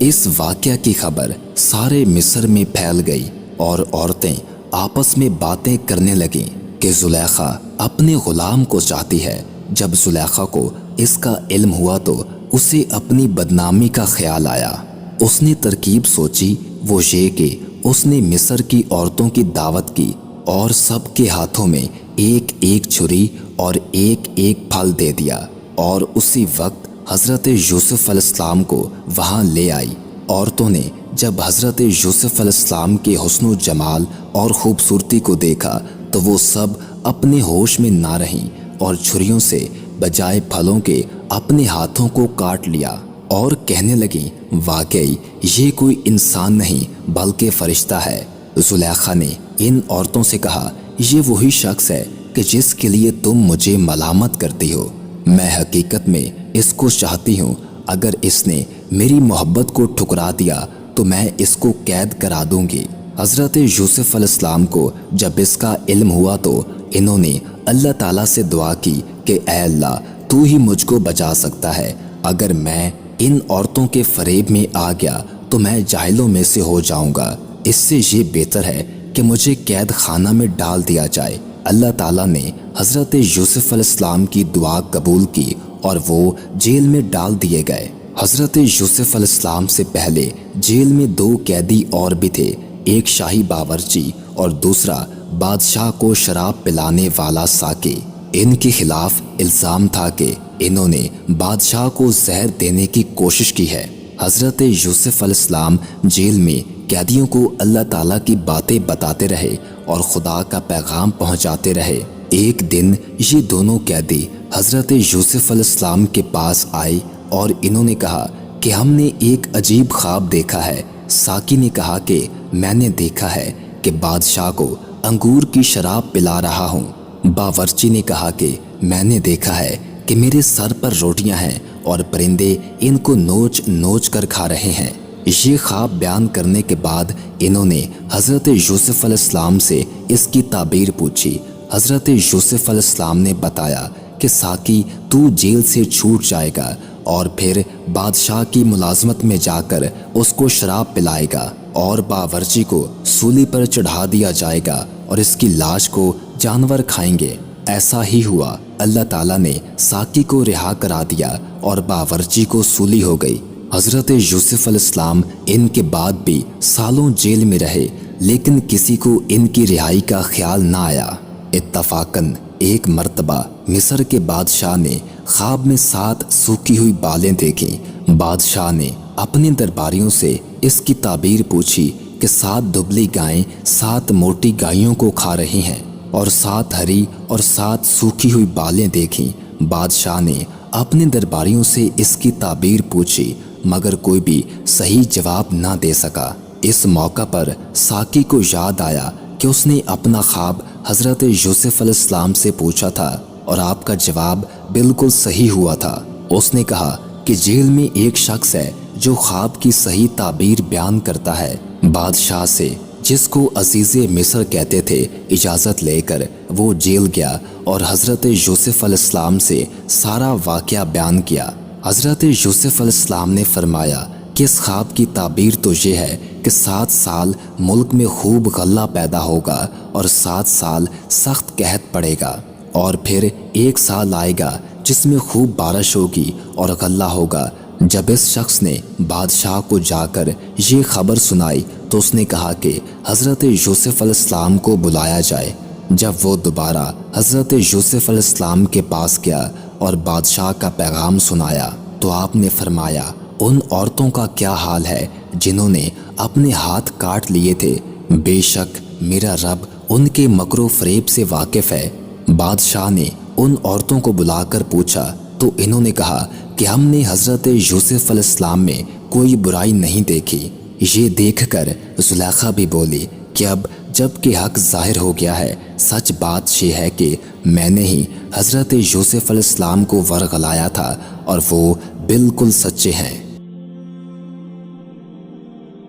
اس واقعہ کی خبر سارے مصر میں پھیل گئی اور عورتیں آپس میں باتیں کرنے لگیں کہ زلیخا اپنے غلام کو چاہتی ہے۔ جب زلیخا کو اس کا علم ہوا تو اسے اپنی بدنامی کا خیال آیا۔ اس نے ترکیب سوچی، وہ یہ کہ اس نے مصر کی عورتوں کی دعوت کی اور سب کے ہاتھوں میں ایک ایک چھری اور ایک ایک پھل دے دیا، اور اسی وقت حضرت یوسف علیہ السلام کو وہاں لے آئی۔ عورتوں نے جب حضرت یوسف علیہ السلام کے حسن و جمال اور خوبصورتی کو دیکھا تو وہ سب اپنے ہوش میں نہ رہیں اور چھریوں سے بجائے پھلوں کے اپنے ہاتھوں کو کاٹ لیا اور کہنے لگیں، واقعی یہ کوئی انسان نہیں بلکہ فرشتہ ہے۔ زلیخا نے ان عورتوں سے کہا، یہ وہی شخص ہے کہ جس کے لیے تم مجھے ملامت کرتی ہو۔ میں حقیقت میں اس کو چاہتی ہوں۔ اگر اس نے میری محبت کو ٹھکرا دیا تو میں اس کو قید کرا دوں گی۔ حضرت یوسف علیہ السلام کو جب اس کا علم ہوا تو انہوں نے اللہ تعالیٰ سے دعا کی کہ اے اللہ، تو ہی مجھ کو بچا سکتا ہے۔ اگر میں ان عورتوں کے فریب میں آ گیا تو میں جاہلوں میں سے ہو جاؤں گا۔ اس سے یہ بہتر ہے کہ مجھے قید خانہ میں ڈال دیا جائے۔ اللہ تعالیٰ نے حضرت یوسف علیہ السلام کی دعا قبول کی اور وہ جیل میں ڈال دیے گئے۔ حضرت یوسف علیہ السلام سے پہلے جیل میں 2 قیدی اور بھی تھے، ایک شاہی باورچی اور دوسرا بادشاہ کو شراب پلانے والا ساقی۔ ان کے خلاف الزام تھا کہ انہوں نے بادشاہ کو زہر دینے کی کوشش کی ہے۔ حضرت یوسف علیہ السلام جیل میں قیدیوں کو اللہ تعالیٰ کی باتیں بتاتے رہے اور خدا کا پیغام پہنچاتے رہے۔ ایک دن یہ دونوں قیدی حضرت یوسف علیہ السلام کے پاس آئے اور انہوں نے کہا کہ ہم نے ایک عجیب خواب دیکھا ہے۔ ساقی نے کہا کہ میں نے دیکھا ہے کہ بادشاہ کو انگور کی شراب پلا رہا ہوں۔ باورچی نے کہا کہ میں نے دیکھا ہے کہ میرے سر پر روٹیاں ہیں اور پرندے ان کو نوچ نوچ کر کھا رہے ہیں۔ یہ خواب بیان کرنے کے بعد انہوں نے حضرت یوسف علیہ السلام سے اس کی تعبیر پوچھی۔ حضرت یوسف علیہ السلام نے بتایا کہ ساقی تو جیل سے چھوٹ جائے گا اور پھر بادشاہ کی ملازمت میں جا کر اس کو شراب پلائے گا اور باورچی کو سولی پر چڑھا دیا جائے گا اور اس کی لاش کو جانور کھائیں گے۔ ایسا ہی ہوا۔ اللہ تعالیٰ نے ساقی کو رہا کرا دیا اور باورچی کو سولی ہو گئی۔ حضرت یوسف علیہ السلام ان کے بعد بھی سالوں جیل میں رہے، لیکن کسی کو ان کی رہائی کا خیال نہ آیا۔ اتفاقاً ایک مرتبہ مصر کے بادشاہ نے خواب میں 7 سوکھی ہوئی بالیں دیکھیں۔ بادشاہ نے اپنے درباریوں سے اس کی تعبیر پوچھی کہ 7 دبلی گائیں 7 موٹی گائیوں کو کھا رہی ہیں اور 7 ہری اور 7 سوکھی ہوئی بالیں دیکھیں۔ بادشاہ نے اپنے درباریوں سے اس کی تعبیر پوچھی مگر کوئی بھی صحیح جواب نہ دے سکا۔ اس موقع پر ساقی کو یاد آیا کہ اس نے اپنا خواب حضرت یوسف علیہ السلام سے پوچھا تھا اور آپ کا جواب بالکل صحیح ہوا تھا۔ اس نے کہا کہ جیل میں ایک شخص ہے جو خواب کی صحیح تعبیر بیان کرتا ہے۔ بادشاہ سے، جس کو عزیز مصر کہتے تھے، اجازت لے کر وہ جیل گیا اور حضرت یوسف علیہ السلام سے سارا واقعہ بیان کیا۔ حضرت یوسف علیہ السلام نے فرمایا کہ اس خواب کی تعبیر تو یہ ہے کہ 7 سال ملک میں خوب غلہ پیدا ہوگا اور 7 سال سخت قحط پڑے گا، اور پھر 1 سال آئے گا جس میں خوب بارش ہوگی اور غلہ ہوگا۔ جب اس شخص نے بادشاہ کو جا کر یہ خبر سنائی تو اس نے کہا کہ حضرت یوسف علیہ السلام کو بلایا جائے۔ جب وہ دوبارہ حضرت یوسف علیہ السلام کے پاس گیا اور بادشاہ کا پیغام سنایا تو آپ نے فرمایا، ان عورتوں کا کیا حال ہے جنہوں نے اپنے ہاتھ کاٹ لیے تھے؟ بے شک میرا رب ان کے مکر و فریب سے واقف ہے۔ بادشاہ نے ان عورتوں کو بلا کر پوچھا تو انہوں نے کہا کہ ہم نے حضرت یوسف علیہ السلام میں کوئی برائی نہیں دیکھی۔ یہ دیکھ کر زلیخا بھی بولی کہ اب جب کہ حق ظاہر ہو گیا ہے، سچ بات یہ ہے کہ میں نے ہی حضرت یوسف علیہ السلام کو ورغلایا تھا اور وہ بالکل سچے ہیں۔